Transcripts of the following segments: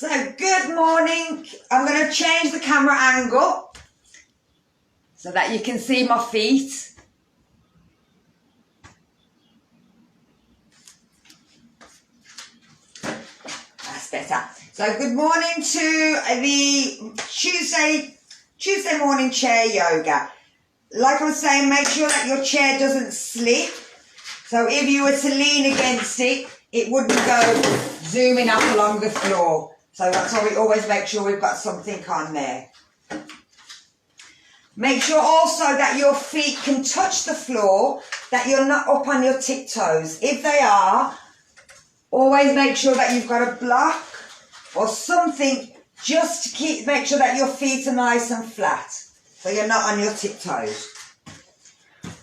So good morning. I'm going to change the camera angle so that you can see my feet. That's better. So good morning to the Tuesday morning chair yoga. Like I was saying, make sure that your chair doesn't slip. So if you were to lean against it, it wouldn't go zooming up along the floor. So that's why we always make sure we've got something on there. Make sure also that your feet can touch the floor, that you're not up on your tiptoes. If they are, always make sure that you've got a block or something just to make sure that your feet are nice and flat, so you're not on your tiptoes.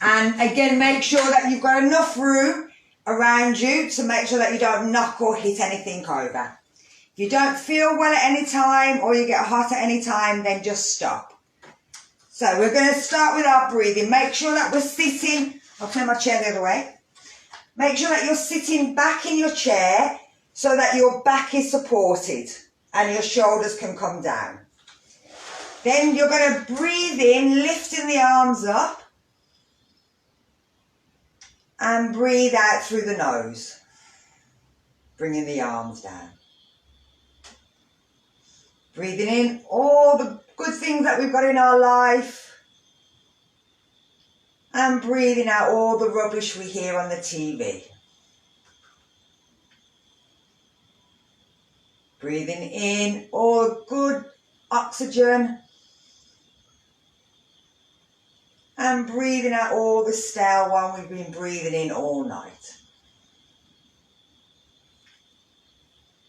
And again, make sure that you've got enough room around you to make sure that you don't knock or hit anything over. If you don't feel well at any time or you get hot at any time, then just stop. So we're going to start with our breathing. Make sure that we're sitting, I'll turn my chair the other way. Make sure that you're sitting back in your chair so that your back is supported and your shoulders can come down. Then you're going to breathe in, lifting the arms up, and breathe out through the nose, bringing the arms down. Breathing in all the good things that we've got in our life, and breathing out all the rubbish we hear on the TV. Breathing in all the good oxygen, and breathing out all the stale one we've been breathing in all night.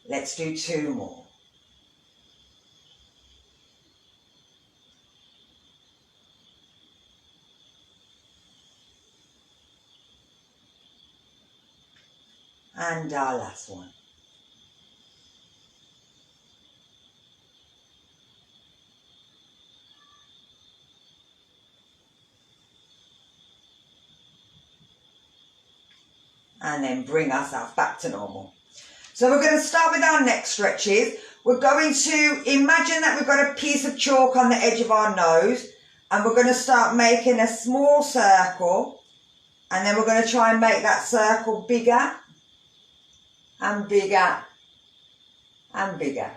Let's do 2 more. And our last one. And then bring ourselves back to normal. So we're going to start with our neck stretches. We're going to imagine that we've got a piece of chalk on the edge of our nose, and we're going to start making a small circle, and then we're going to try and make that circle bigger and bigger and bigger.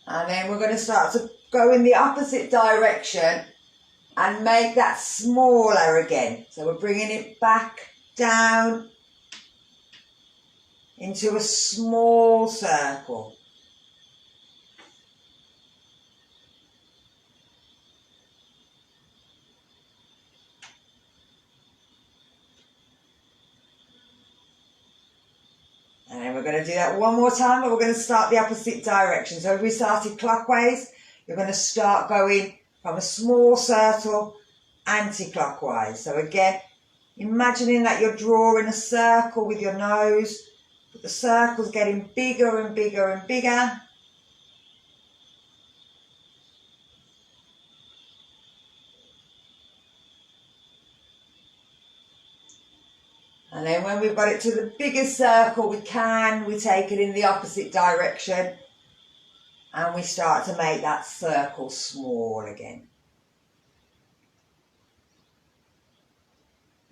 And then we're going to start to go in the opposite direction and make that smaller again. So we're bringing it back down into a small circle. And then we're going to do that one more time, but we're going to start the opposite direction. So if we started clockwise, you're going to start going from a small circle anti-clockwise. So again, imagining that you're drawing a circle with your nose, but the circle's getting bigger and bigger and bigger. And then when we've got it to the biggest circle we take it in the opposite direction, and we start to make that circle small again.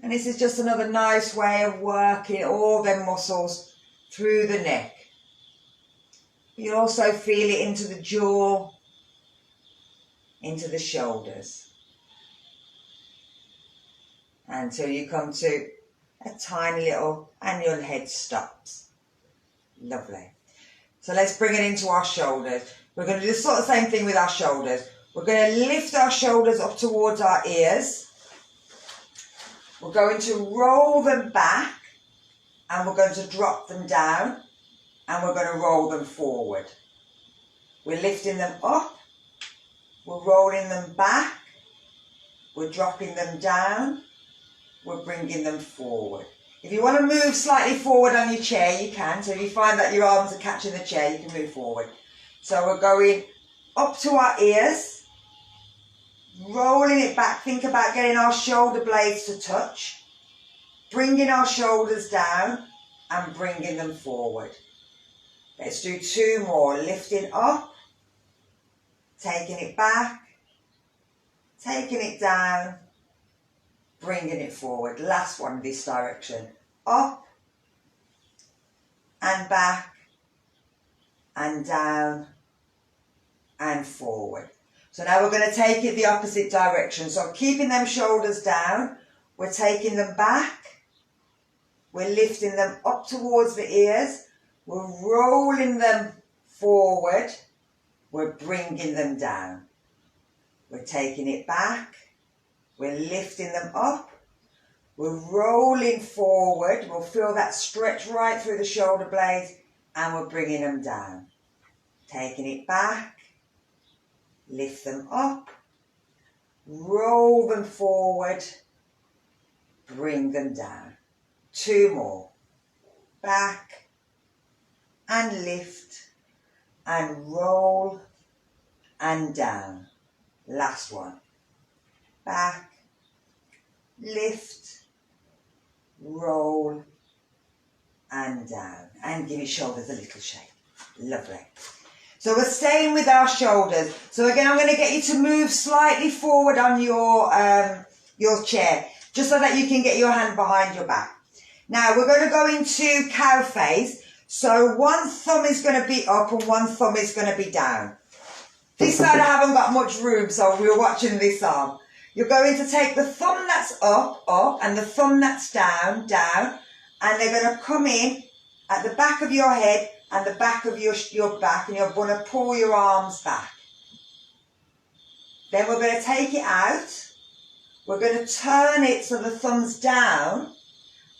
And this is just another nice way of working all them muscles through the neck. You'll also feel it into the jaw, into the shoulders, until you come to a tiny little, and your head stops. Lovely. So let's bring it into our shoulders. We're going to do the sort of same thing with our shoulders. We're going to lift our shoulders up towards our ears. We're going to roll them back, and we're going to drop them down, and we're going to roll them forward. We're lifting them up, we're rolling them back, we're dropping them down, we're bringing them forward. If you want to move slightly forward on your chair, you can. So if you find that your arms are catching the chair, you can move forward. So we're going up to our ears, rolling it back. Think about getting our shoulder blades to touch, bringing our shoulders down and bringing them forward. Let's do 2 more. Lifting up, taking it back, taking it down, bringing it forward. Last one this direction. Up and back and down and forward. So now we're going to take it the opposite direction. So keeping them shoulders down, we're taking them back, we're lifting them up towards the ears, we're rolling them forward, we're bringing them down. We're taking it back, we're lifting them up, we're rolling forward, we'll feel that stretch right through the shoulder blades, and we're bringing them down. Taking it back, lift them up, roll them forward, bring them down. 2 more. Back and lift and roll and down. Last one. Back, lift, roll and down. And give your shoulders a little shake. Lovely. So we're staying with our shoulders. So again, I'm going to get you to move slightly forward on your chair, just so that you can get your hand behind your back. Now we're going to go into cow face. So one thumb is going to be up and one thumb is going to be down. This side I haven't got much room, so we're watching this arm. You're going to take the thumb that's up, and the thumb that's down, and they're going to come in at the back of your head and the back of your back, and you're going to pull your arms back. Then we're going to take it out. We're going to turn it so the thumb's down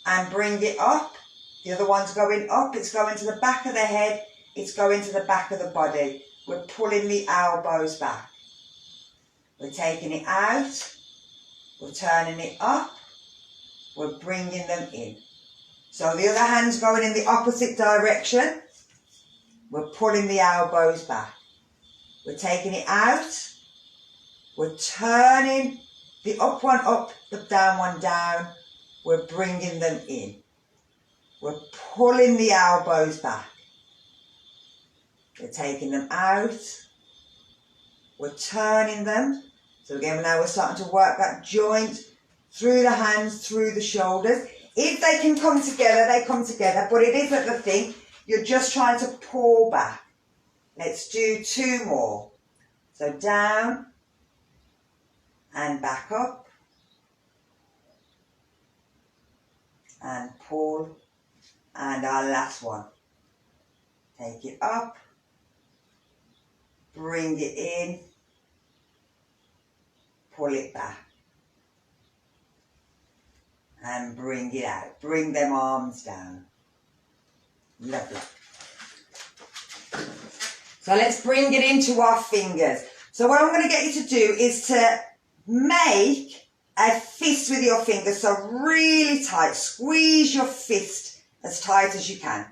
and bring it up. The other one's going up. It's going to the back of the head. It's going to the back of the body. We're pulling the elbows back. We're taking it out. We're turning it up. We're bringing them in. So the other hand's going in the opposite direction. We're pulling the elbows back. We're taking it out. We're turning the up one up, the down one down. We're bringing them in. We're pulling the elbows back. We're taking them out. We're turning them. So again, now we're starting to work that joint through the hands, through the shoulders. If they can come together, they come together. But it isn't the thing. You're just trying to pull back. Let's do 2 more. So down and back up. And pull. And our last one. Take it up. Bring it in. Pull it back. And bring it out. Bring them arms down. Lovely. So let's bring it into our fingers. So what I'm going to get you to do is to make a fist with your fingers. So really tight. Squeeze your fist as tight as you can.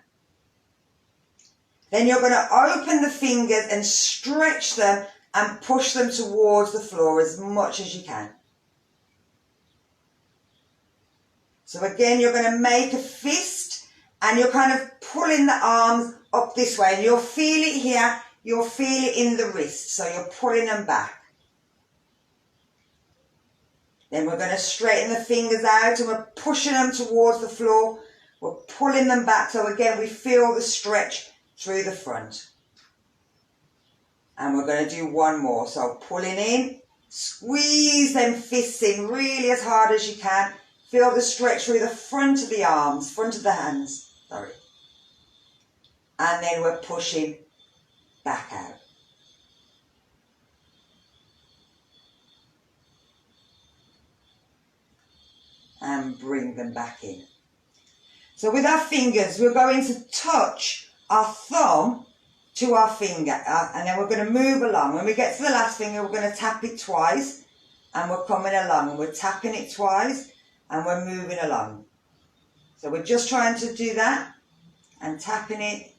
Then you're going to open the fingers and stretch them and push them towards the floor as much as you can. So again, you're going to make a fist and you're kind of pulling the arms up this way. And you'll feel it here, you'll feel it in the wrist. So you're pulling them back. Then we're going to straighten the fingers out and we're pushing them towards the floor. We're pulling them back. So again, we feel the stretch through the front. And we're going to do 1 more. So pulling in, squeeze them fists in really as hard as you can. Feel the stretch through the front of the arms, front of the hands, sorry. And then we're pushing back out. And bring them back in. So with our fingers, we're going to touch our thumb to our finger. And then we're going to move along. When we get to the last finger, we're going to tap it twice. And we're coming along. And we're tapping it twice. And we're moving along. So we're just trying to do that and tapping it.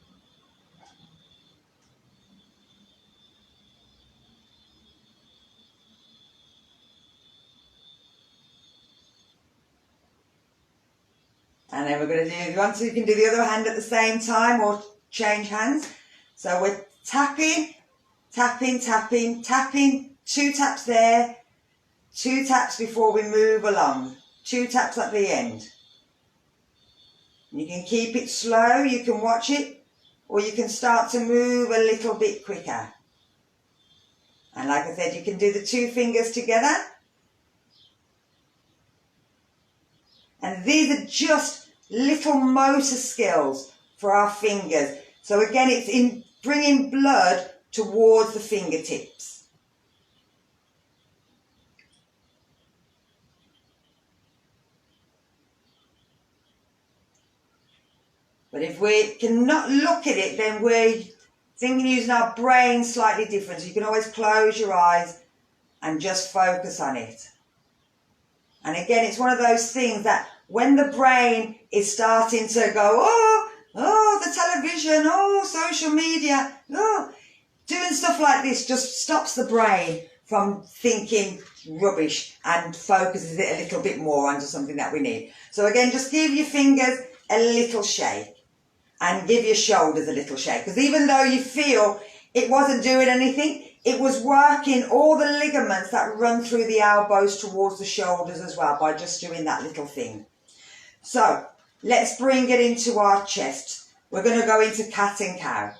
And then we're going to do, if you want to, you can do the other hand at the same time or change hands. So we're tapping, tapping, tapping, tapping, 2 taps there, 2 taps before we move along, 2 taps at the end. You can keep it slow, you can watch it, or you can start to move a little bit quicker. And like I said, you can do the 2 fingers together. And these are just little motor skills for our fingers. So again, it's in bringing blood towards the fingertips. But if we cannot look at it, then we're thinking using our brain slightly different. So you can always close your eyes and just focus on it. And again, it's one of those things that when the brain is starting to go, oh, the television, oh, social media, oh, doing stuff like this just stops the brain from thinking rubbish and focuses it a little bit more onto something that we need. So again, just give your fingers a little shake and give your shoulders a little shake. Because even though you feel it wasn't doing anything, it was working all the ligaments that run through the elbows towards the shoulders as well by just doing that little thing. So let's bring it into our chest. We're going to go into cat and cow.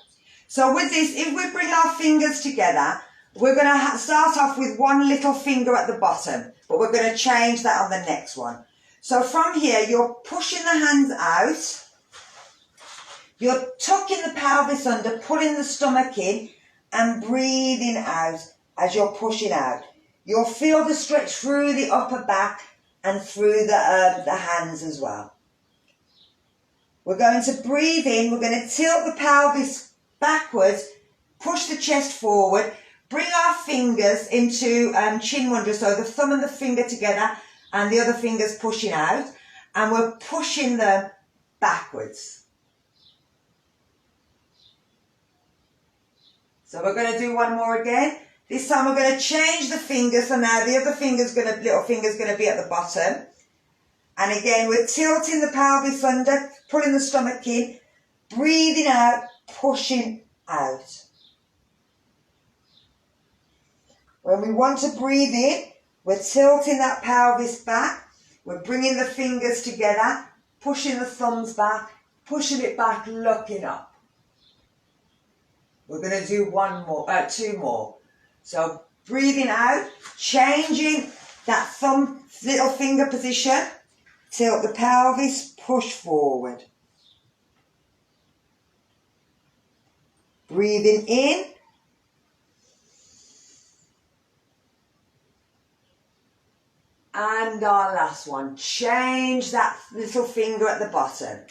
So with this, if we bring our fingers together, we're going to start off with 1 little finger at the bottom, but we're going to change that on the next one. So from here, you're pushing the hands out. You're tucking the pelvis under, pulling the stomach in, and breathing out as you're pushing out. You'll feel the stretch through the upper back and through the hands as well. We're going to breathe in. We're going to tilt the pelvis backwards, push the chest forward, bring our fingers into chin mudra, so the thumb and the finger together and the other fingers pushing out, and we're pushing them backwards. So we're going to do one more again. This time we're going to change the fingers. So now the other little finger's going to be at the bottom. And again, we're tilting the pelvis under, pulling the stomach in, breathing out, pushing out. When we want to breathe in, we're tilting that pelvis back. We're bringing the fingers together, pushing the thumbs back, pushing it back, looking up. We're going to do 2 more. So breathing out, changing that thumb, little finger position, tilt the pelvis, push forward. Breathing in. And our last one, change that little finger at the bottom.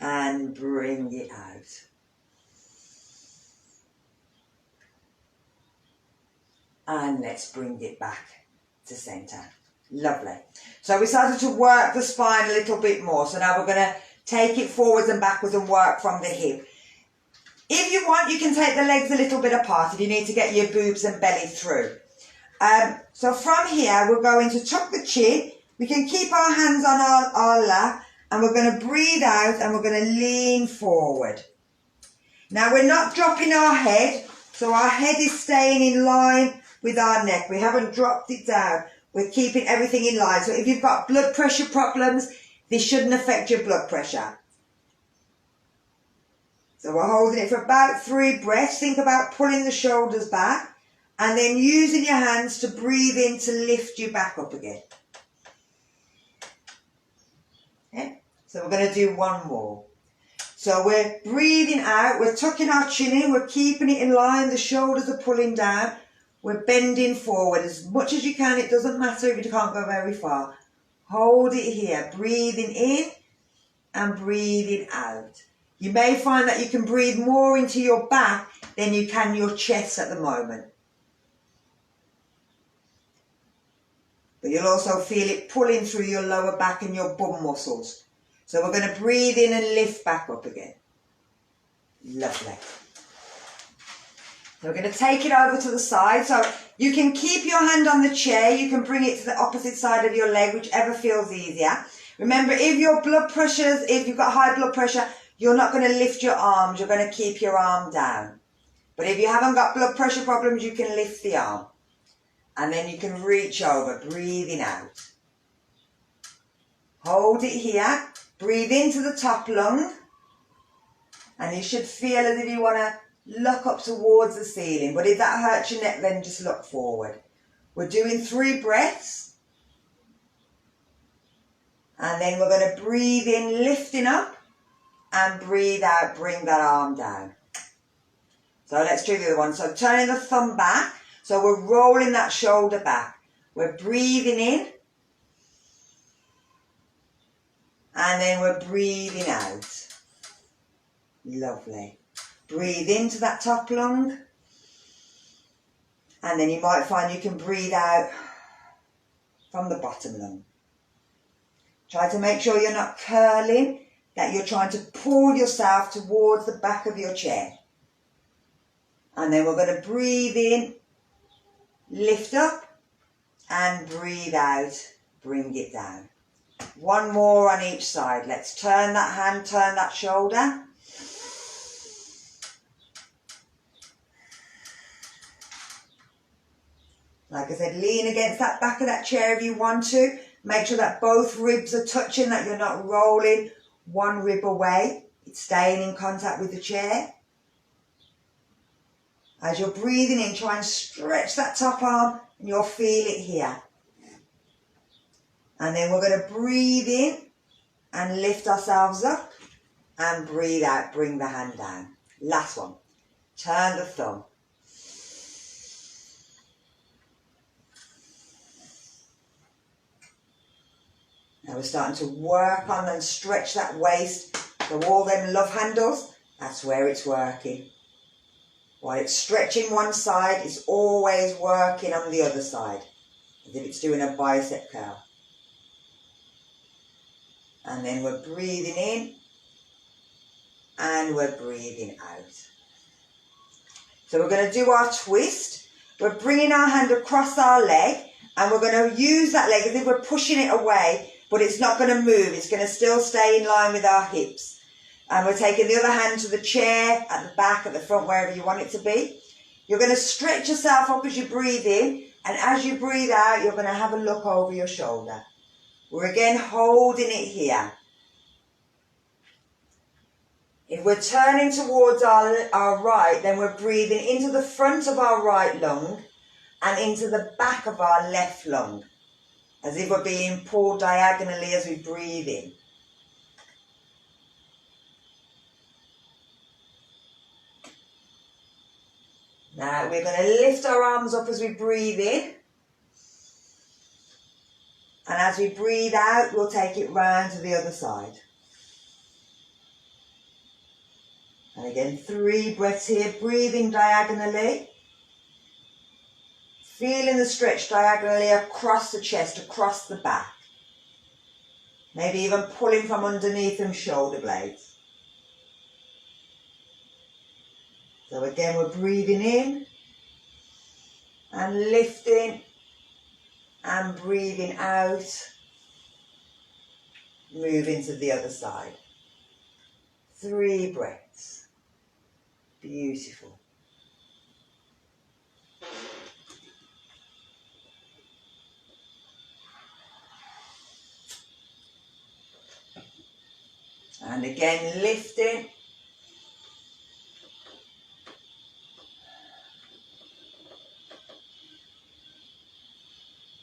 And bring it out. And let's bring it back to centre. Lovely. So we started to work the spine a little bit more. So now we're going to take it forwards and backwards and work from the hip. If you want, you can take the legs a little bit apart if you need to get your boobs and belly through. So from here, we're going to tuck the chin. We can keep our hands on our lap, and we're going to breathe out and we're going to lean forward. Now we're not dropping our head, so our head is staying in line with our neck. We haven't dropped it down. We're keeping everything in line. So if you've got blood pressure problems, this shouldn't affect your blood pressure. So we're holding it for about 3 breaths. Think about pulling the shoulders back and then using your hands to breathe in to lift you back up again. Okay? So we're going to do 1 more. So we're breathing out, we're tucking our chin in, we're keeping it in line, the shoulders are pulling down, we're bending forward as much as you can. It doesn't matter if you can't go very far. Hold it here, breathing in and breathing out. You may find that you can breathe more into your back than you can your chest at the moment. But you'll also feel it pulling through your lower back and your bum muscles. So we're going to breathe in and lift back up again. Lovely. So we're going to take it over to the side. So you can keep your hand on the chair. You can bring it to the opposite side of your leg, whichever feels easier. Remember, if you've got high blood pressure, you're not going to lift your arms. You're going to keep your arm down. But if you haven't got blood pressure problems, you can lift the arm. And then you can reach over, breathing out. Hold it here. Breathe into the top lung. And you should feel as if you want to look up towards the ceiling. But if that hurts your neck, then just look forward. We're doing 3 breaths. And then we're going to breathe in, lifting up. And breathe out, bring that arm down. So let's do the other one. So turning the thumb back. So we're rolling that shoulder back. We're breathing in. And then we're breathing out. Lovely. Breathe into that top lung. And then you might find you can breathe out from the bottom lung. Try to make sure you're not curling, that you're trying to pull yourself towards the back of your chair. And then we're going to breathe in, lift up, and breathe out, bring it down. One more on each side. Let's turn that hand, turn that shoulder. Like I said, lean against that back of that chair if you want to. Make sure that both ribs are touching, that you're not rolling one rib away. It's staying in contact with the chair. As you're breathing in, try and stretch that top arm and you'll feel it here. And then we're going to breathe in and lift ourselves up and breathe out, bring the hand down. Last one. Turn the thumb. Now we're starting to work on and stretch that waist. So all them love handles, that's where it's working. While it's stretching one side, it's always working on the other side, as if it's doing a bicep curl. And then we're breathing in and we're breathing out. So we're going to do our twist. We're bringing our hand across our leg and we're going to use that leg as if we're pushing it away, but it's not going to move. It's going to still stay in line with our hips. And we're taking the other hand to the chair, at the back, at the front, wherever you want it to be. You're going to stretch yourself up as you breathe in. And as you breathe out, you're going to have a look over your shoulder. We're again holding it here. If we're turning towards our right, then we're breathing into the front of our right lung and into the back of our left lung, as if we're being pulled diagonally as we breathe in. Now we're going to lift our arms up as we breathe in. And as we breathe out, we'll take it round to the other side. And again, 3 breaths here, breathing diagonally. Feeling the stretch diagonally across the chest, across the back. Maybe even pulling from underneath them shoulder blades. So again, we're breathing in and lifting and breathing out. Moving to the other side. 3 breaths. Beautiful. And again, lifting.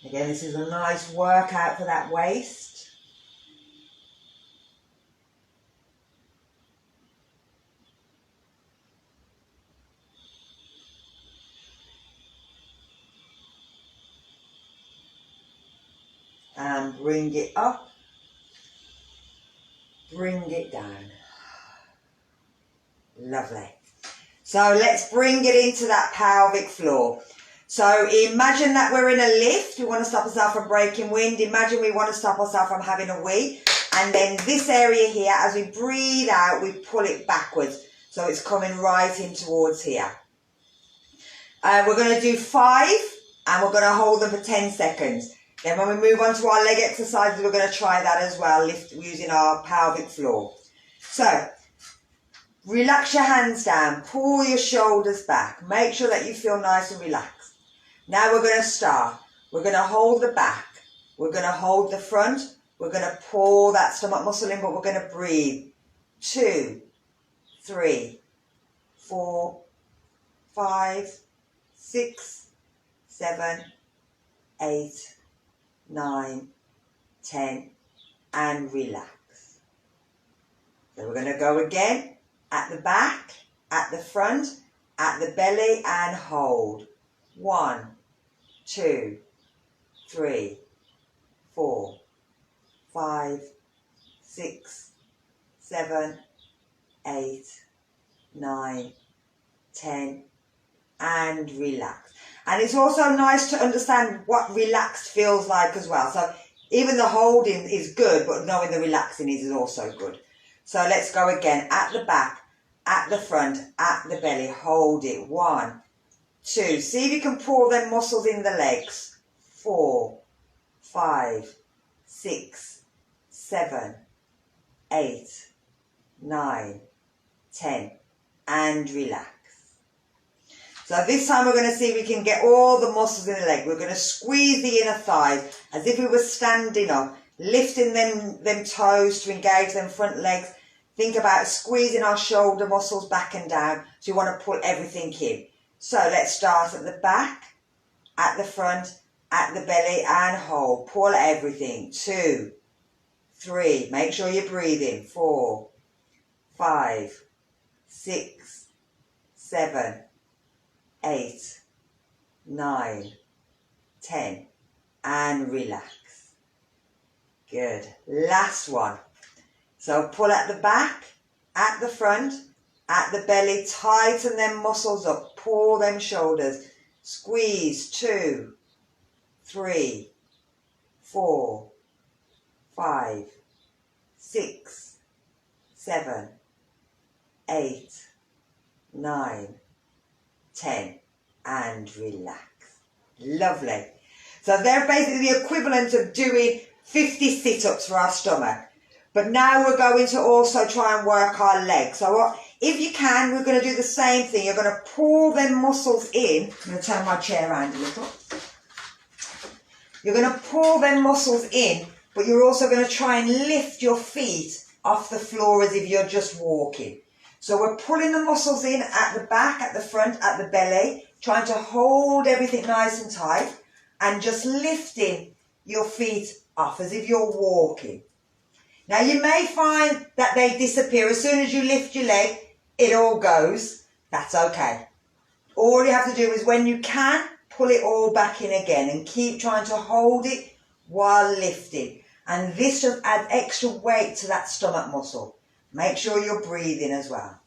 Again, this is a nice workout for that waist. And bring it up. Bring it down. Lovely. So let's bring it into that pelvic floor. So imagine that we're in a lift. We want to stop ourselves from breaking wind. Imagine we want to stop ourselves from having a wee. And then this area here, as we breathe out, we pull it backwards. So it's coming right in towards here. We're going to do 5 and we're going to hold them for 10 seconds. Then when we move on to our leg exercises, we're going to try that as well, lift using our pelvic floor. So, relax your hands down, pull your shoulders back, make sure that you feel nice and relaxed. Now we're going to start. We're going to hold the back, we're going to hold the front, we're going to pull that stomach muscle in, but we're going to breathe. 2, 3, 4, 5, 6, 7, 8, 9, 10, and relax. So we're going to go again, at the back, at the front, at the belly, and hold. 1, 2, 3, 4, 5, 6, 7, 8, 9, 10, and relax. And it's also nice to understand what relaxed feels like as well. So even the holding is good, but knowing the relaxing is also good. So let's go again. At the back, at the front, at the belly. Hold it. 1, 2. See if you can pull them muscles in the legs. 4, 5, 6, 7, 8, 9, 10. And relax. So this time we're going to see if we can get all the muscles in the leg. We're going to squeeze the inner thighs as if we were standing up, lifting them toes to engage them front legs. Think about squeezing our shoulder muscles back and down. So you want to pull everything in. So let's start at the back, at the front, at the belly, and hold. Pull everything. 2, 3. Make sure you're breathing. 4, 5, 6, 7, 8, 9, 10, and relax. Good. Last one. So pull at the back, at the front, at the belly, tighten them muscles up, pull them shoulders, squeeze. 2, 3, 4, 5, 6, 7, 8, 9, 10, and relax. Lovely. So they're basically the equivalent of doing 50 sit-ups for our stomach. But now we're going to also try and work our legs. So if you can, we're going to do the same thing. You're going to pull them muscles in. I'm going to turn my chair around a little. You're going to pull them muscles in, but you're also going to try and lift your feet off the floor as if you're just walking. So we're pulling the muscles in at the back, at the front, at the belly, trying to hold everything nice and tight and just lifting your feet off as if you're walking. Now you may find that they disappear. As soon as you lift your leg, it all goes. That's okay. All you have to do is when you can, pull it all back in again and keep trying to hold it while lifting. And this just adds extra weight to that stomach muscle. Make sure you're breathing as well.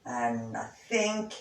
And I think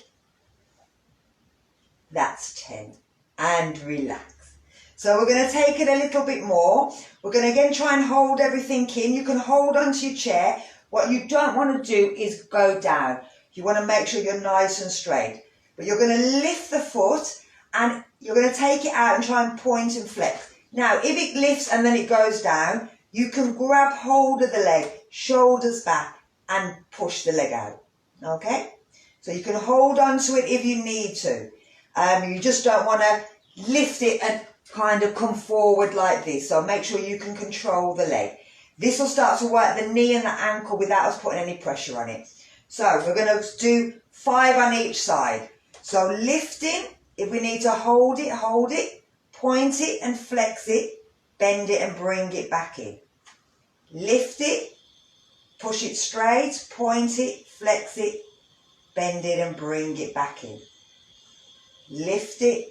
that's 10. And relax. So we're going to take it a little bit more. We're going to again try and hold everything in. You can hold onto your chair. What you don't want to do is go down. You want to make sure you're nice and straight. But you're going to lift the foot and you're going to take it out and try and point and flex. Now, if it lifts and then it goes down, you can grab hold of the leg, shoulders back, and push the leg out. Okay? So you can hold on to it if you need to. You just don't want to lift it and kind of come forward like this. So make sure you can control the leg. This will start to work the knee and the ankle without us putting any pressure on it. So we're going to do 5 on each side. So lifting, if we need to hold it, point it and flex it, bend it and bring it back in. Lift it, push it straight, point it, flex it, bend it and bring it back in. Lift it,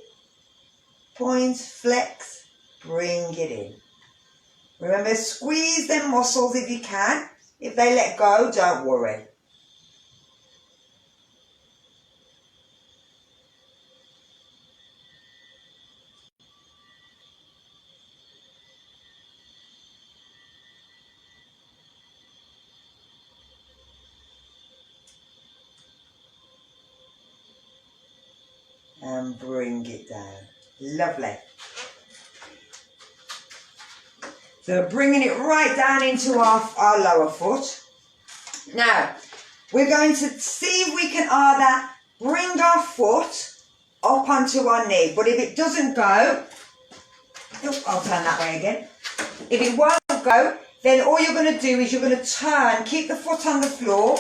point, flex, bring it in. Remember, squeeze them muscles if you can. If they let go, don't worry. and bring it down. Lovely. So bringing it right down into our lower foot. Now, we're going to see if we can either bring our foot up onto our knee. But if it doesn't go, I'll turn that way again. If it won't go, then all you're going to do is you're going to turn, keep the foot on the floor,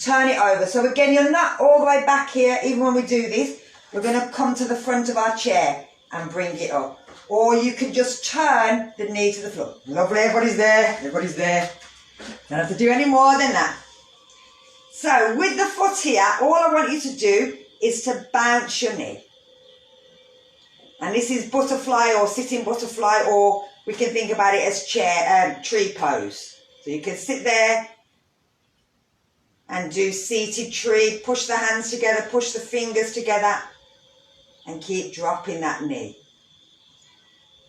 turn it over. So again, you're not all the way back here, even when we do this. We're going to come to the front of our chair and bring it up. Or you can just turn the knee to the floor. Lovely, everybody's there, everybody's there. Don't have to do any more than that. So with the foot here, all I want you to do is to bounce your knee. And this is butterfly or sitting butterfly, or we can think about it as tree pose. So you can sit there and do seated tree, push the hands together, push the fingers together, and keep dropping that knee.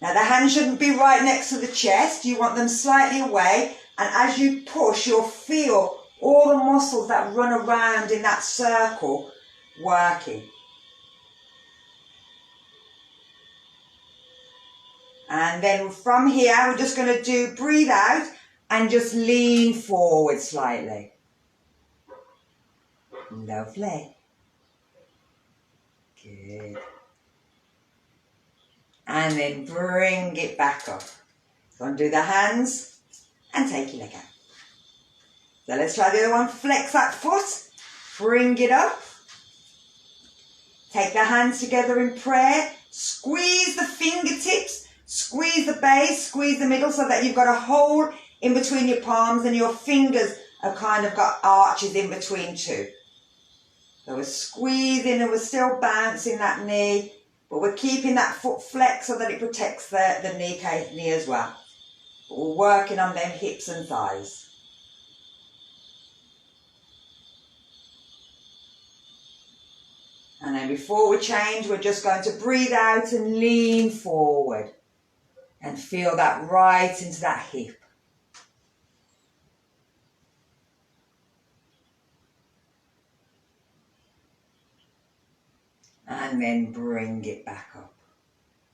Now the hands shouldn't be right next to the chest. You want them slightly away, and as you push, you'll feel all the muscles that run around in that circle working. And then from here, we're just going to breathe out and just lean forward slightly. Lovely. Good. And then bring it back up. So undo the hands and take your leg out. So let's try the other one. Flex that foot. Bring it up. Take the hands together in prayer. Squeeze the fingertips. Squeeze the base, squeeze the middle so that you've got a hole in between your palms and your fingers have kind of got arches in between too. So we're squeezing and we're still bouncing that knee, but we're keeping that foot flexed so that it protects the knee as well. But we're working on them hips and thighs. And then before we change, we're just going to breathe out and lean forward. And feel that right into that hip. And then bring it back up.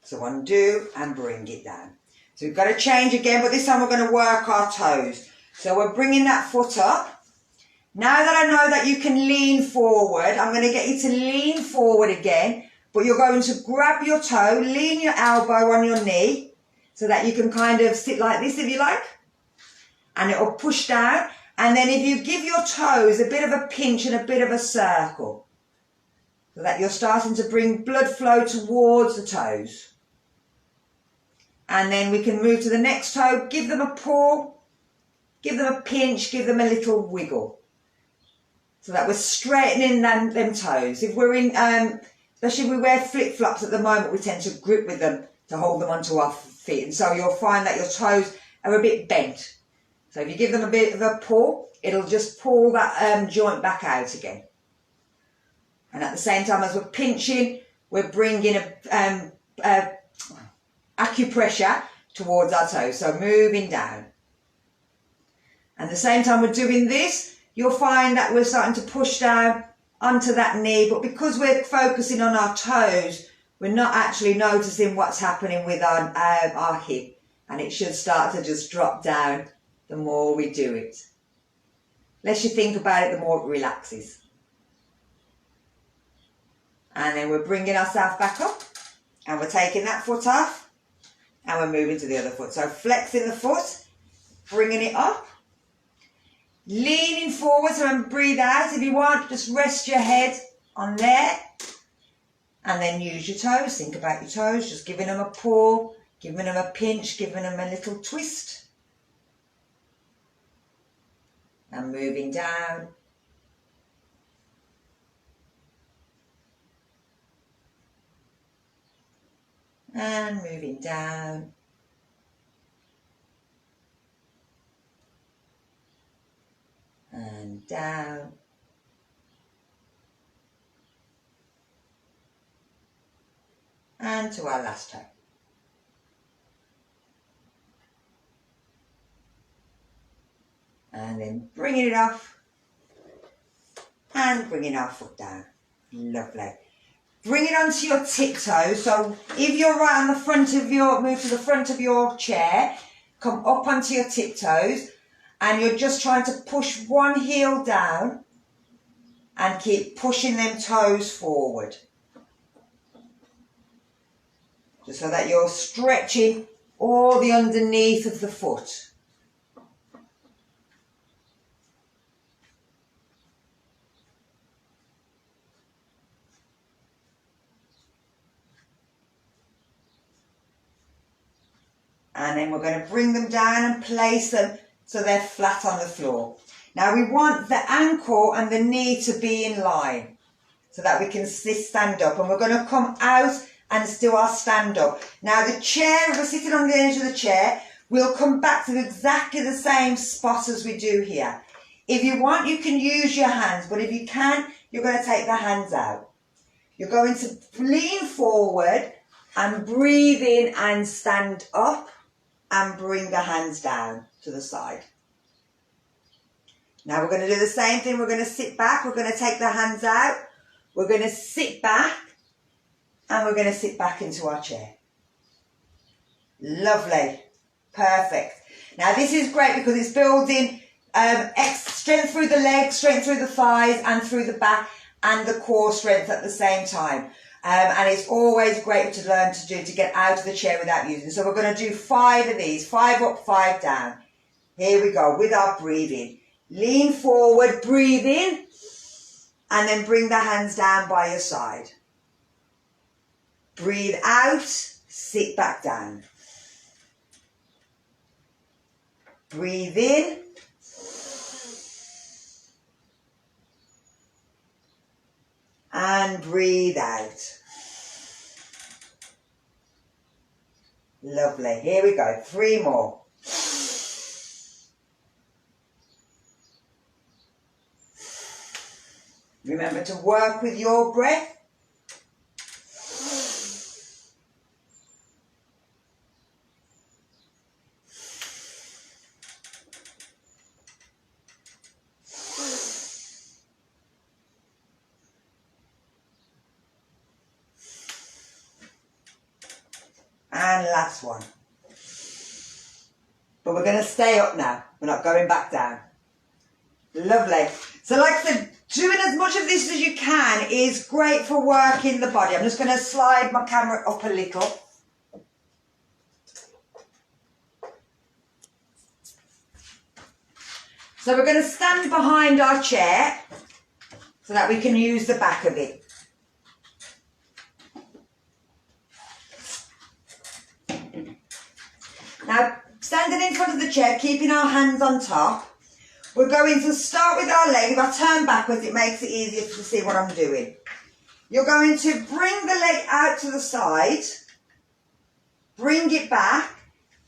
So undo and bring it down. So we've got to change again, but this time we're going to work our toes. So we're bringing that foot up. Now that I know that you can lean forward, I'm going to get you to lean forward again, but you're going to grab your toe, lean your elbow on your knee, so that you can kind of sit like this if you like. And it will push down. And then if you give your toes a bit of a pinch and a bit of a circle, so that you're starting to bring blood flow towards the toes. And then we can move to the next toe, give them a paw, give them a pinch, give them a little wiggle. So that we're straightening them toes. If we're in, especially if we wear flip-flops at the moment, we tend to grip with them to hold them onto our feet. And so you'll find that your toes are a bit bent. So if you give them a bit of a pull, it'll just pull that joint back out again. And at the same time as we're pinching, we're bringing acupressure towards our toes. So moving down. And at the same time we're doing this, you'll find that we're starting to push down onto that knee. But because we're focusing on our toes, we're not actually noticing what's happening with our hip. And it should start to just drop down the more we do it. The less you think about it, the more it relaxes. And then we're bringing ourselves back up. And we're taking that foot off. And we're moving to the other foot. So flexing the foot, bringing it up. Leaning forward and breathe out. If you want, just rest your head on there. And then use your toes. Think about your toes. Just giving them a pull, giving them a pinch, giving them a little twist. And moving down. And moving down. And down. And to our last toe. And then bringing it off. And bringing our foot down. Lovely. bring it onto your tiptoes. So if you're right on the front of your, move to the front of your chair, come up onto your tiptoes, and you're just trying to push one heel down and keep pushing them toes forward. Just so that you're stretching all the underneath of the foot. And then we're going to bring them down and place them so they're flat on the floor. Now we want the ankle and the knee to be in line so that we can stand up. And we're going to come out and do our stand up. Now the chair, if we're sitting on the edge of the chair, we'll come back to exactly the same spot as we do here. If you want, you can use your hands, but if you can, you're going to take the hands out. You're going to lean forward and breathe in and stand up and bring the hands down to the side. Now we're going to do the same thing. We're going to sit back. We're going to take the hands out. We're going to sit back and we're going to sit back into our chair. Lovely. Perfect. Now this is great because it's building strength through the legs, strength through the thighs and through the back and the core strength at the same time. And it's always great to learn to do, to get out of the chair without using. So we're going to do 5 of these, 5 up, 5 down. Here we go with our breathing. Lean forward, breathe in, and then bring the hands down by your side. Breathe out, sit back down. Breathe in. And breathe out. Lovely. Here we go. 3 more. Remember to work with your breath. And last one. But we're going to stay up now. We're not going back down. Lovely. So like I said, doing as much of this as you can is great for working the body. I'm just going to slide my camera up a little. So we're going to stand behind our chair so that we can use the back of it. Now, standing in front of the chair, keeping our hands on top, we're going to start with our leg. If I turn backwards, it makes it easier to see what I'm doing. You're going to bring the leg out to the side, bring it back,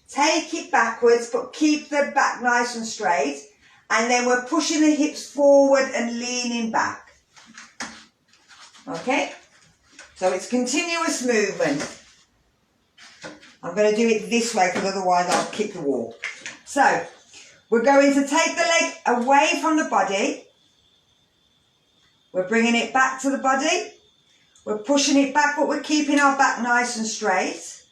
take it backwards, but keep the back nice and straight. And then we're pushing the hips forward and leaning back. Okay? So it's continuous movement. I'm going to do it this way because otherwise I'll kick the wall. So, we're going to take the leg away from the body. We're bringing it back to the body. We're pushing it back, but we're keeping our back nice and straight.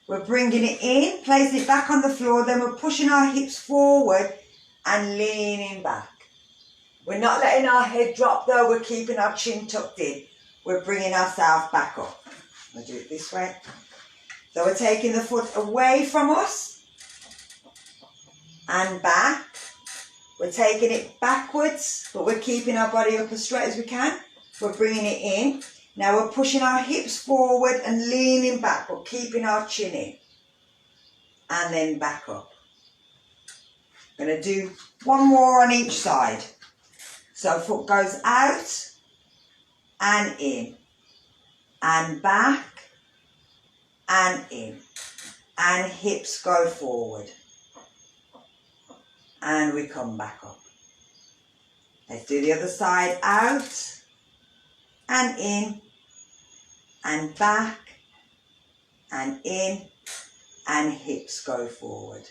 We're bringing it in, placing it back on the floor. Then we're pushing our hips forward and leaning back. We're not letting our head drop though. We're keeping our chin tucked in. We're bringing ourselves back up. I'll do it this way. So we're taking the foot away from us and back. We're taking it backwards, but we're keeping our body up as straight as we can. We're bringing it in. Now we're pushing our hips forward and leaning back, but keeping our chin in. And then back up. I'm going to do 1 more on each side. So foot goes out and in and back. And in, and hips go forward, and we come back up. Let's do the other side, out, and in, and back, and in, and hips go forward,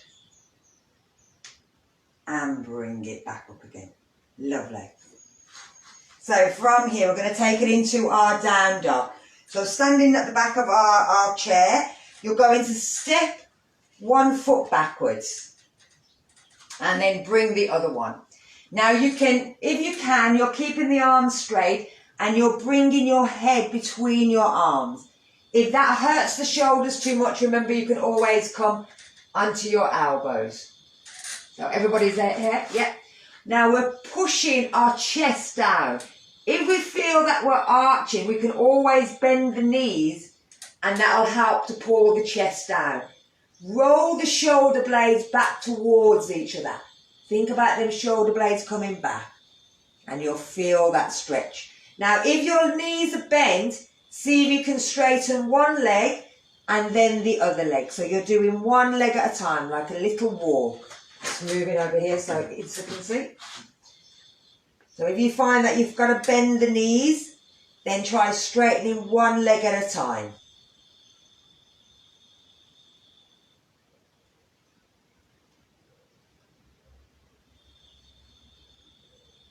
and bring it back up again. Lovely. So from here, we're going to take it into our down dog. So standing at the back of our chair, you're going to step 1 foot backwards and then bring the other one. Now you can, if you can, you're keeping the arms straight and you're bringing your head between your arms. If that hurts the shoulders too much, remember you can always come onto your elbows. So everybody's there here? Yeah. Now we're pushing our chest down. If we feel that we're arching, we can always bend the knees and that'll help to pull the chest down. Roll the shoulder blades back towards each other. Think about them shoulder blades coming back and you'll feel that stretch. Now if your knees are bent, see if you can straighten one leg and then the other leg. So you're doing one leg at a time, like a little walk. Just moving over here so it's you can see. So if you find that you've got to bend the knees, then try straightening one leg at a time.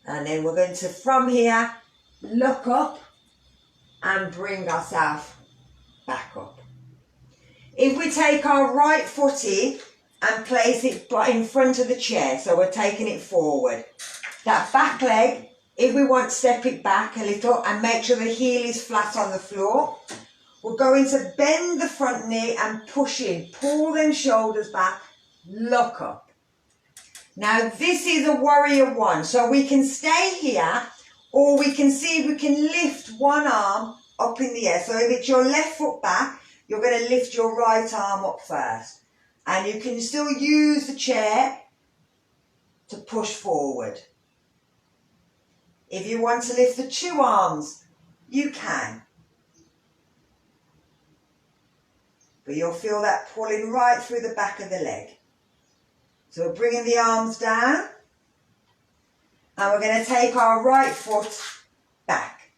And then we're going to, from here, look up and bring ourselves back up. If we take our right foot in and place it in front of the chair, so we're taking it forward. That back leg, if we want to step it back a little and make sure the heel is flat on the floor, we're going to bend the front knee and push in. Pull them shoulders back, look up. Now this is a warrior one, so we can stay here or we can see if we can lift one arm up in the air. So if it's your left foot back, you're going to lift your right arm up first. And you can still use the chair to push forward. If you want to lift the 2 arms, you can. But you'll feel that pulling right through the back of the leg. So we're bringing the arms down. And we're going to take our right foot back.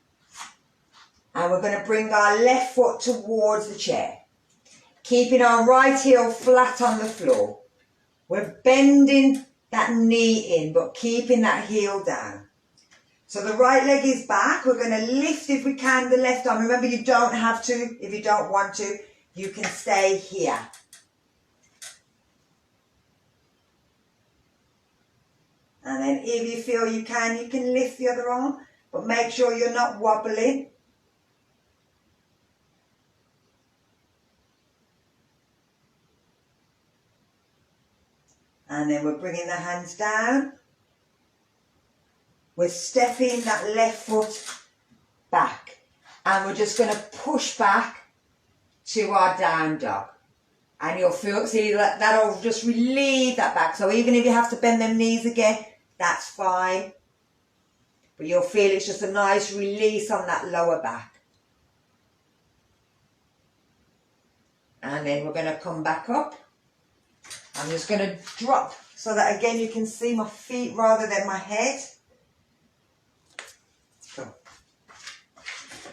And we're going to bring our left foot towards the chair. Keeping our right heel flat on the floor. We're bending that knee in, but keeping that heel down. So the right leg is back. We're going to lift, if we can, the left arm. Remember, you don't have to. If you don't want to, you can stay here. And then if you feel you can lift the other arm, but make sure you're not wobbling. And then we're bringing the hands down. We're stepping that left foot back. And we're just going to push back to our down dog. And you'll feel, see, that'll just relieve that back. So even if you have to bend them knees again, that's fine. But you'll feel it's just a nice release on that lower back. And then we're going to come back up. I'm just going to drop so that again you can see my feet rather than my head. Cool.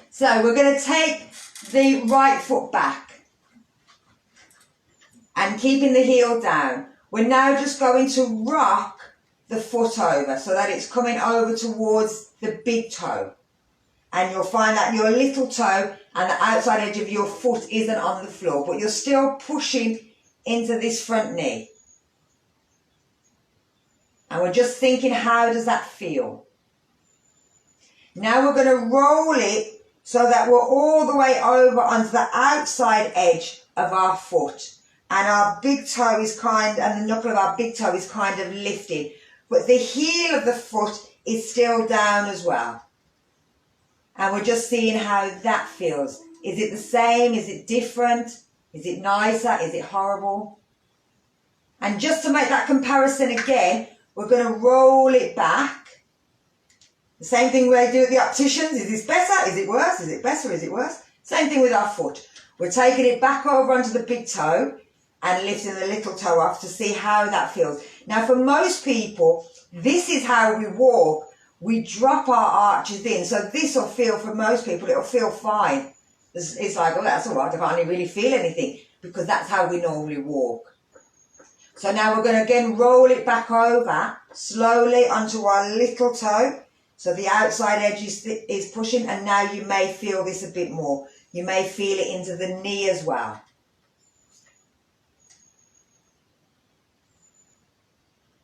So we're going to take the right foot back and keeping the heel down. We're now just going to rock the foot over so that it's coming over towards the big toe. And you'll find that your little toe and the outside edge of your foot isn't on the floor, but you're still pushing into this front knee. And we're just thinking, how does that feel? Now we're going to roll it so that we're all the way over onto the outside edge of our foot. And our big toe is and the knuckle of our big toe is kind of lifted. But the heel of the foot is still down as well. And we're just seeing how that feels. Is it the same? Is it different? Is it nicer? Is it horrible? And just to make that comparison again, we're going to roll it back. The same thing we do at the opticians. Is this better? Is it worse? Is it better? Is it worse? Same thing with our foot. We're taking it back over onto the big toe and lifting the little toe off to see how that feels. Now for most people, this is how we walk. We drop our arches in. So this will feel, for most people, it'll feel fine. It's like, oh, that's all right. I can't really feel anything, because that's how we normally walk. So now we're going to again roll it back over slowly onto our little toe. So the outside edge is pushing, and now you may feel this a bit more. You may feel it into the knee as well.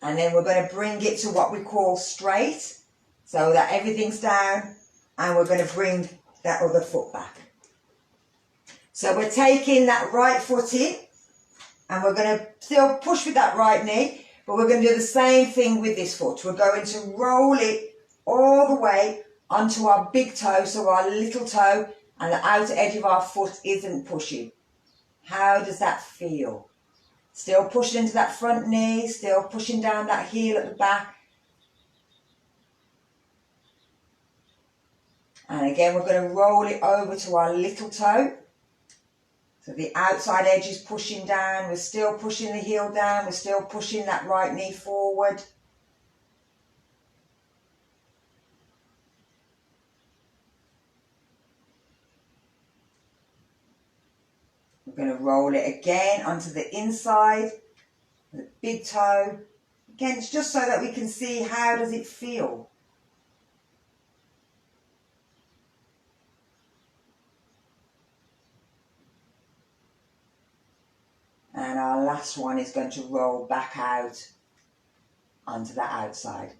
And then we're going to bring it to what we call straight, so that everything's down, and we're going to bring that other foot back. So we're taking that right foot in, and we're going to still push with that right knee, but we're going to do the same thing with this foot. We're going to roll it all the way onto our big toe, so our little toe and the outer edge of our foot isn't pushing. How does that feel? Still pushing into that front knee, still pushing down that heel at the back. And again, we're going to roll it over to our little toe. So the outside edge is pushing down. We're still pushing the heel down. We're still pushing that right knee forward. We're going to roll it again onto the inside, the big toe. Again, it's just so that we can see how does it feel. And our last one is going to roll back out onto the outside.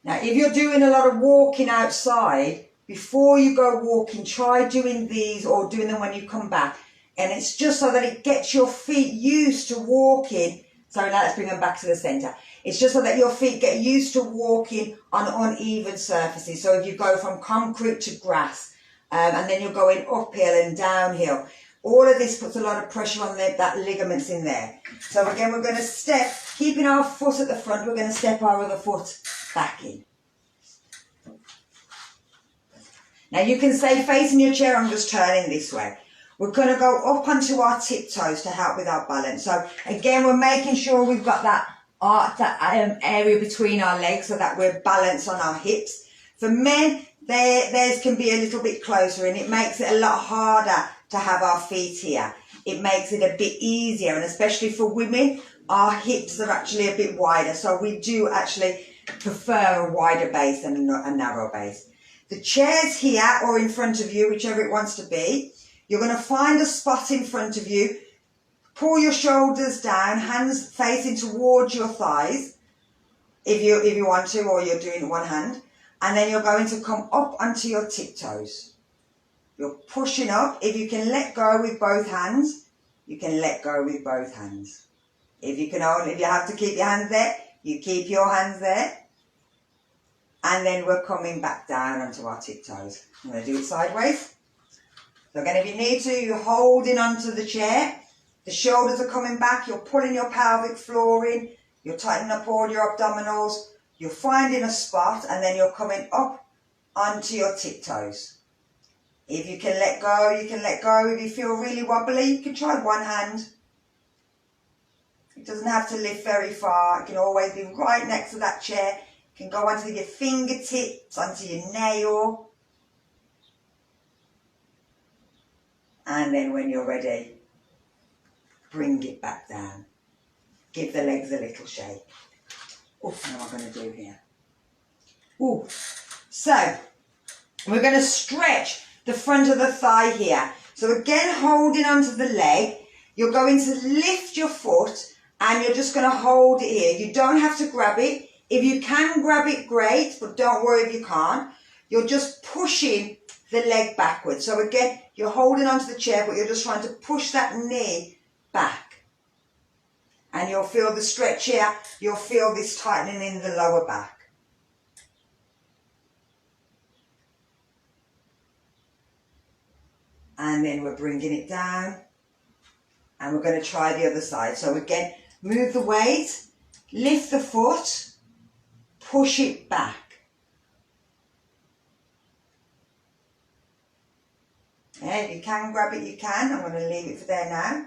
Now, if you're doing a lot of walking outside, before you go walking, try doing these or doing them when you come back. And it's just so that it gets your feet used to walking. Sorry, now let's bring them back to the centre. It's just so that your feet get used to walking on uneven surfaces. So if you go from concrete to grass, and then you're going uphill and downhill, all of this puts a lot of pressure on that ligaments in there. So again, we're going to step, keeping our foot at the front, we're going to step our other foot back in. Now you can stay facing your chair, I'm just turning this way. We're going to go up onto our tiptoes to help with our balance. So again, we're making sure we've got that area between our legs so that we're balanced on our hips. For men, theirs can be a little bit closer, and it makes it a lot harder to have our feet here. It makes it a bit easier, and especially for women, our hips are actually a bit wider. So we do actually prefer a wider base than a narrow base. The chair's here or in front of you, whichever it wants to be. You're going to find a spot in front of you. Pull your shoulders down, hands facing towards your thighs, if you want to, or you're doing one hand. And then you're going to come up onto your tiptoes. You're pushing up. If you can let go with both hands, you can let go with both hands. If you have to keep your hands there, you keep your hands there. And then we're coming back down onto our tiptoes. I'm going to do it sideways. So again, if you need to, you're holding onto the chair. The shoulders are coming back. You're pulling your pelvic floor in. You're tightening up all your abdominals. You're finding a spot, and then you're coming up onto your tiptoes. If you can let go, you can let go. If you feel really wobbly, you can try one hand. It doesn't have to lift very far. It can always be right next to that chair. You can go onto your fingertips, onto your nail. And then when you're ready, bring it back down. Give the legs a little shake. Oh, what am I going to do here? Oh, so we're going to stretch the front of the thigh here. So again, holding onto the leg, you're going to lift your foot and you're just going to hold it here. You don't have to grab it. If you can grab it, great, but don't worry if you can't. You're just pushing the leg backwards. So again, you're holding onto the chair, but you're just trying to push that knee back. And you'll feel the stretch here. You'll feel this tightening in the lower back. And then we're bringing it down. And we're going to try the other side. So again, move the weight, lift the foot, push it back. Yeah, if you can grab it, you can. I'm going to leave it for there now.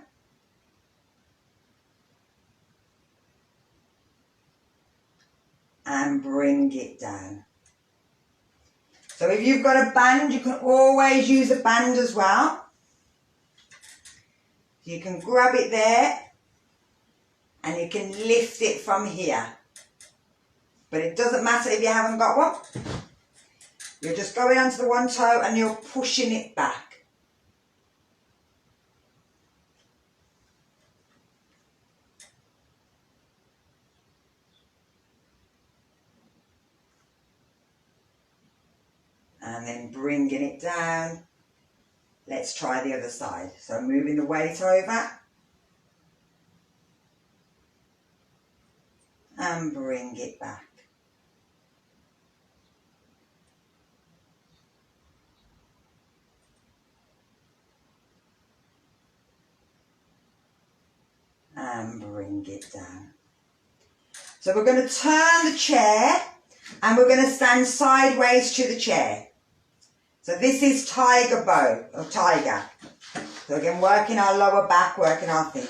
And bring it down. So if you've got a band, you can always use a band as well. You can grab it there and you can lift it from here. But it doesn't matter if you haven't got one. You're just going onto the one toe and you're pushing it back. And then bringing it down. Let's try the other side. So moving the weight over. And bring it back. And bring it down. So we're going to turn the chair and we're going to stand sideways to the chair. So this is tiger bow, or tiger. So again, working our lower back, working our thing.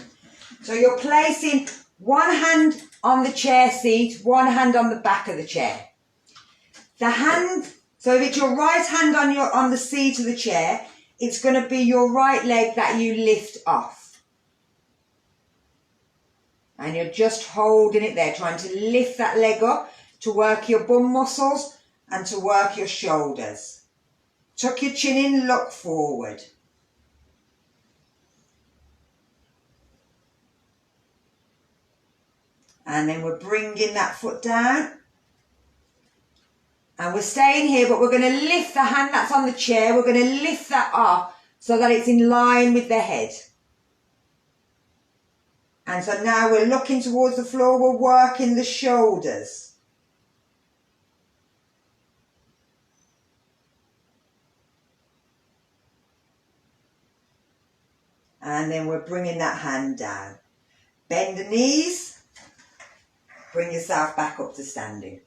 So you're placing one hand on the chair seat, one hand on the back of the chair. The hand, so if it's your right hand on the seat of the chair, it's going to be your right leg that you lift off. And you're just holding it there, trying to lift that leg up to work your bum muscles and to work your shoulders. Tuck your chin in, look forward. And then we're bringing that foot down. And we're staying here, but we're going to lift the hand that's on the chair. We're going to lift that up so that it's in line with the head. And so now we're looking towards the floor. We're working the shoulders. And then we're bringing that hand down. Bend the knees. Bring yourself back up to standing.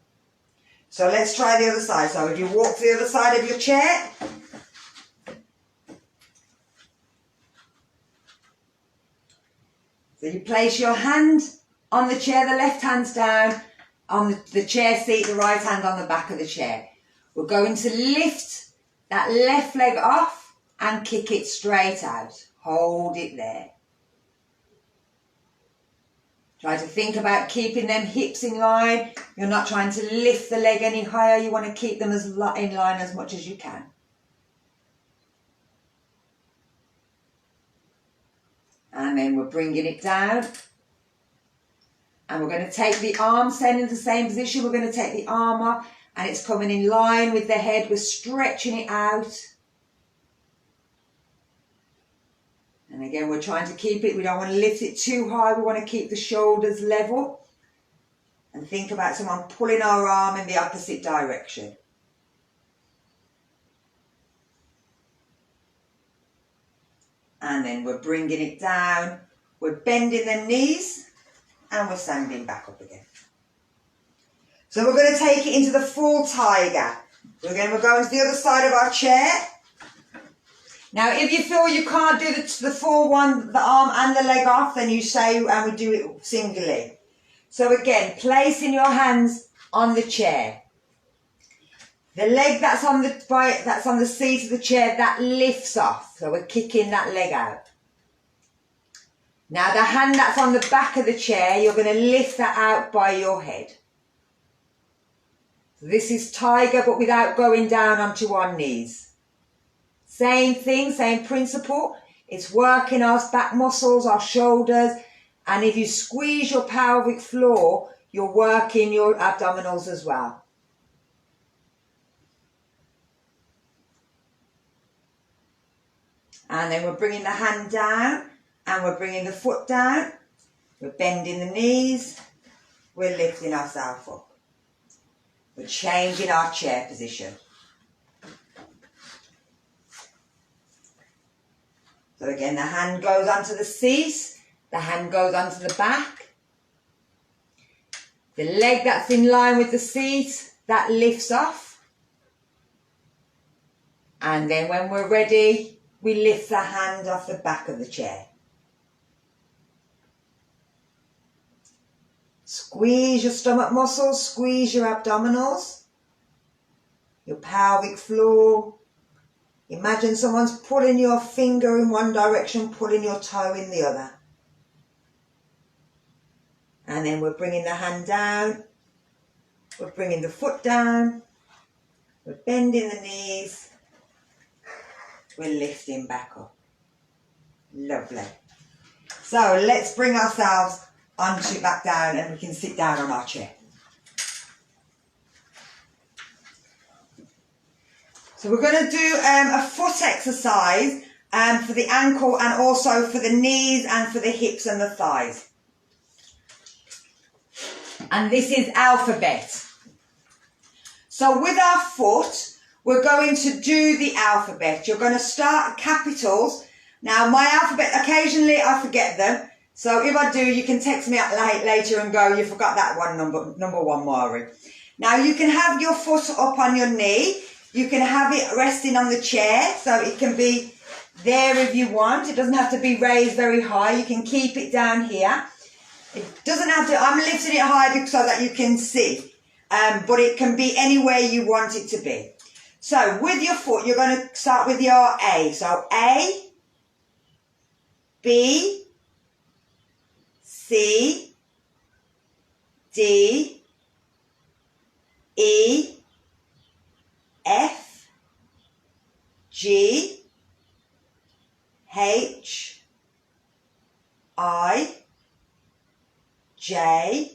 So let's try the other side. So if you walk to the other side of your chair. So you place your hand on the chair, the left hand's down. On the chair seat, the right hand on the back of the chair. We're going to lift that left leg off and kick it straight out. Hold it there. Try to think about keeping them hips in line. You're not trying to lift the leg any higher. You want to keep them in line as much as you can. And then we're bringing it down. And we're going to take the arm, staying in the same position. We're going to take the arm up and it's coming in line with the head. We're stretching it out. And again, we're trying to keep it. We don't want to lift it too high. We want to keep the shoulders level. And think about someone pulling our arm in the opposite direction. And then we're bringing it down. We're bending the knees. And we're standing back up again. So we're going to take it into the full tiger. Again, we're going to the other side of our chair. Now, if you feel you can't do the full one, the arm and the leg off, then you say, and we do it singly. So again, placing your hands on the chair. The leg that's on the seat of the chair, that lifts off. So we're kicking that leg out. Now, the hand that's on the back of the chair, you're going to lift that out by your head. So this is tiger, but without going down onto our knees. Same thing, same principle. It's working our back muscles, our shoulders. And if you squeeze your pelvic floor, you're working your abdominals as well. And then we're bringing the hand down and we're bringing the foot down. We're bending the knees. We're lifting ourselves up. We're changing our chair position. So again, the hand goes onto the seat, the hand goes onto the back. The leg that's in line with the seat, that lifts off. And then when we're ready, we lift the hand off the back of the chair. Squeeze your stomach muscles, squeeze your abdominals, your pelvic floor. Imagine someone's pulling your finger in one direction, pulling your toe in the other. And then we're bringing the hand down. We're bringing the foot down. We're bending the knees. We're lifting back up. Lovely. So let's bring ourselves onto back down and we can sit down on our chair. So we're going to do a foot exercise for the ankle and also for the knees and for the hips and the thighs. And this is alphabet. So with our foot, we're going to do the alphabet. You're going to start capitals. Now my alphabet, occasionally I forget them. So if I do, you can text me later and go, you forgot that one number one, Maury. Now you can have your foot up on your knee. You can have it resting on the chair. So it can be there if you want. It doesn't have to be raised very high. You can keep it down here. It doesn't have to, I'm lifting it high so that you can see. But it can be anywhere you want it to be. So with your foot, you're going to start with your A. So A, B, C, D, E, F, G, H, I, J,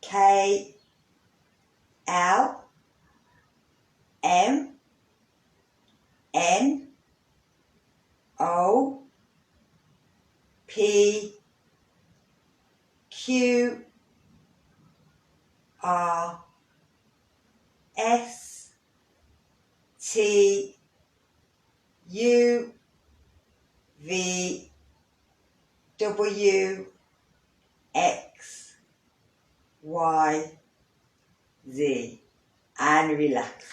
K, L, M, N, O, P, Q, R, S, T, U, V, W, X, Y, Z, and relax.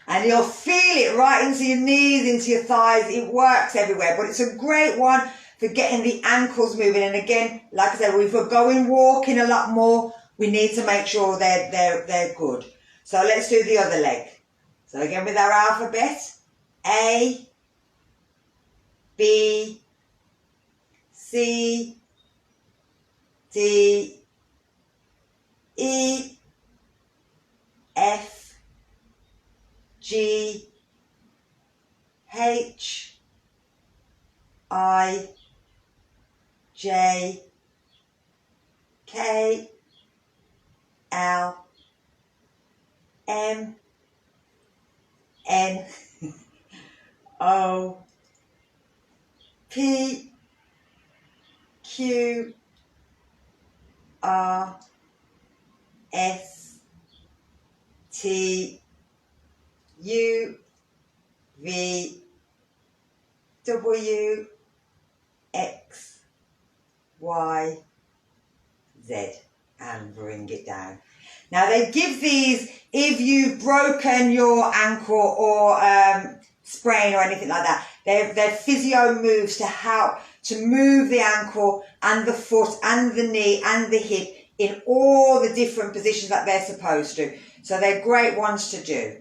And you'll feel it right into your knees, into your thighs. It works everywhere, but it's a great one for getting the ankles moving. And again, like I said, if we're going walking a lot more, we need to make sure they're good. So let's do the other leg. So again with our alphabet, A, B, C, D, E, F, G, H, I, J, K, L, M, N, O, P, Q, R, S, T, U, V, W, X, Y, Z, and bring it down. Now they give these if you've broken your ankle or sprain or anything like that. They're physio moves to help to move the ankle and the foot and the knee and the hip in all the different positions that they're supposed to. So they're great ones to do.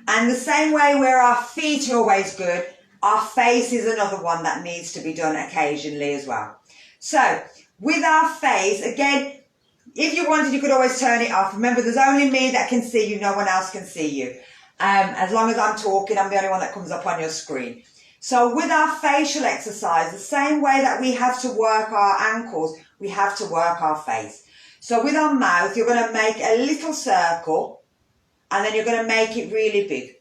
And the same way where our feet are always good, our face is another one that needs to be done occasionally as well. So with our face, again, if you wanted, you could always turn it off. Remember, there's only me that can see you. No one else can see you. As long as I'm talking, I'm the only one that comes up on your screen. So with our facial exercise, the same way that we have to work our ankles, we have to work our face. So with our mouth, you're going to make a little circle and then you're going to make it really big.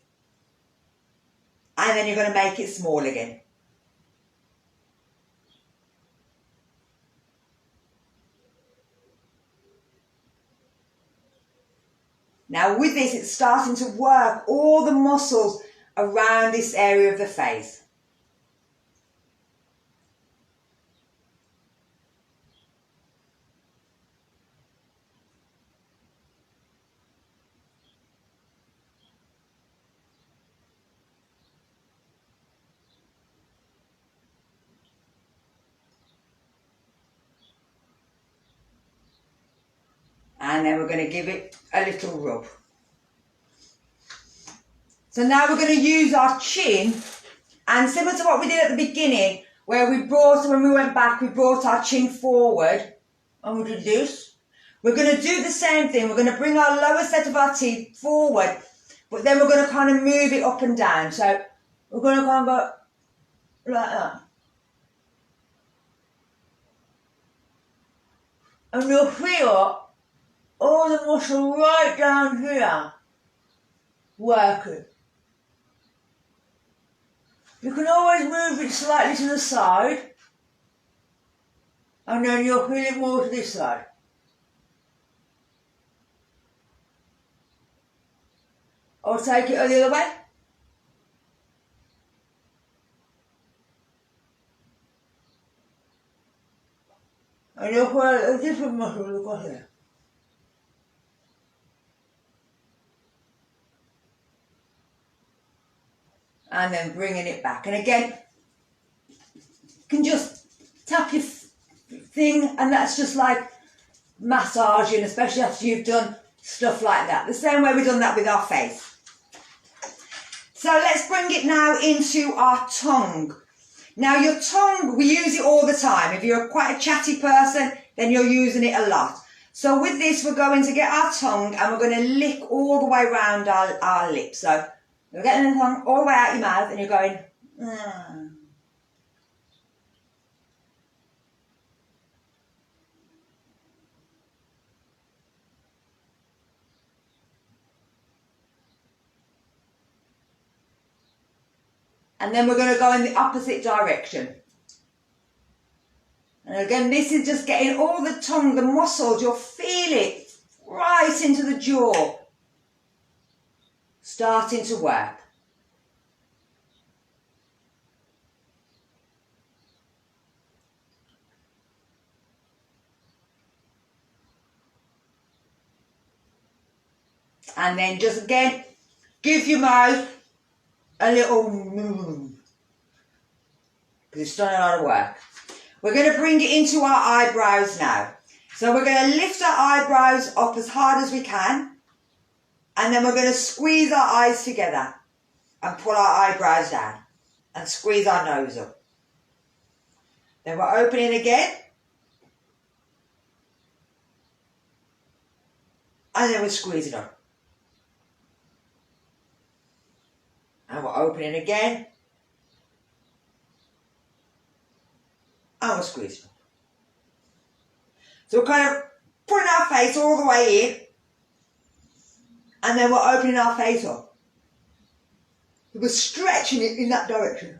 And then you're going to make it small again. Now with this, it's starting to work all the muscles around this area of the face. And then we're going to give it a little rub. So now we're going to use our chin, and similar to what we did at the beginning, where when we went back, we brought our chin forward, and we did this. We're going to do the same thing. We're going to bring our lower set of our teeth forward, But then we're going to kind of move it up and down. So we're going to kind of go like that. And you'll feel all the muscle right down here working. You can always move it slightly to the side, and then you'll feel it more to this side. Or take it the other way. And you'll feel a different muscle across here. And then bringing it back. And again, you can just tap your thing, and that's just like massaging, especially after you've done stuff like that. The same way we've done that with our face. So let's bring it now into our tongue. Now your tongue, we use it all the time. If you're quite a chatty person, then you're using it a lot. So with this, we're going to get our tongue and we're going to lick all the way around our lips. So you're getting the tongue all the way out your mouth and you're going, And then we're going to go in the opposite direction. And again, this is just getting all the tongue, the muscles, you'll feel it right into the jaw. Starting to work. And then just again, give your mouth a little move. Because it's done a lot of work. We're going to bring it into our eyebrows now. So we're going to lift our eyebrows up as hard as we can. And then we're going to squeeze our eyes together. And pull our eyebrows down. And squeeze our nose up. Then we're opening again. And then we're squeezing up. And we're opening again. And we're squeezing up. So we're kind of putting our face all the way in. And then we're opening our face up. We're stretching it in that direction.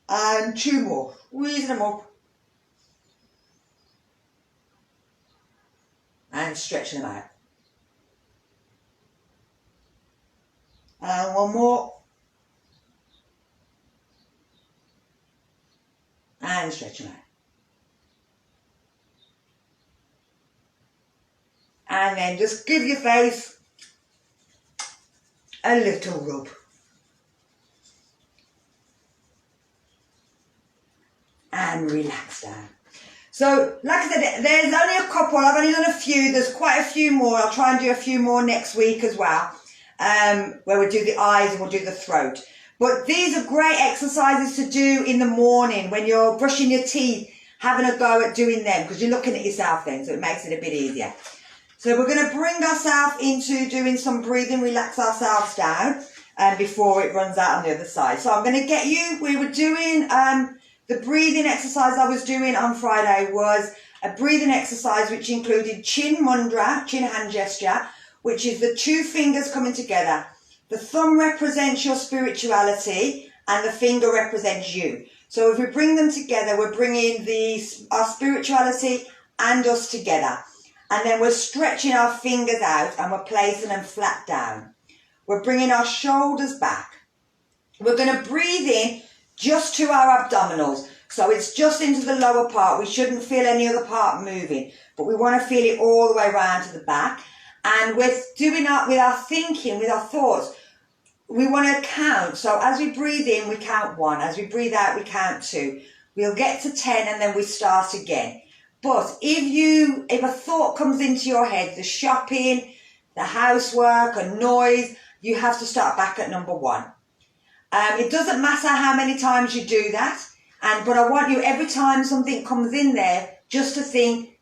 And two more. Squeezing them up. And stretching them out. And one more. And stretch them out. And then just give your face a little rub. And relax down. So, like I said, there's only a couple. I've only done a few. There's quite a few more. I'll try and do a few more next week as well. Where we'll do the eyes and we'll do the throat. But these are great exercises to do in the morning when you're brushing your teeth, having a go at doing them, because you're looking at yourself then, so it makes it a bit easier. So we're going to bring ourselves into doing some breathing, relax ourselves down before it runs out on the other side. So I'm going to get you, we were doing, the breathing exercise I was doing on Friday was a breathing exercise which included chin mudra, chin hand gesture, which is the two fingers coming together. The thumb represents your spirituality and the finger represents you. So if we bring them together, we're bringing our spirituality and us together. And then we're stretching our fingers out and we're placing them flat down. We're bringing our shoulders back. We're going to breathe in just to our abdominals. So it's just into the lower part. We shouldn't feel any other part moving, but we want to feel it all the way around to the back. And we're doing that with our thinking, with our thoughts. We want to count. So as we breathe in, we count 1. As we breathe out, we count 2. We'll get to 10 and then we start again. But if a thought comes into your head, the shopping, the housework, a noise, you have to start back at number 1. It doesn't matter how many times you do that. But I want you, every time something comes in there, just to think,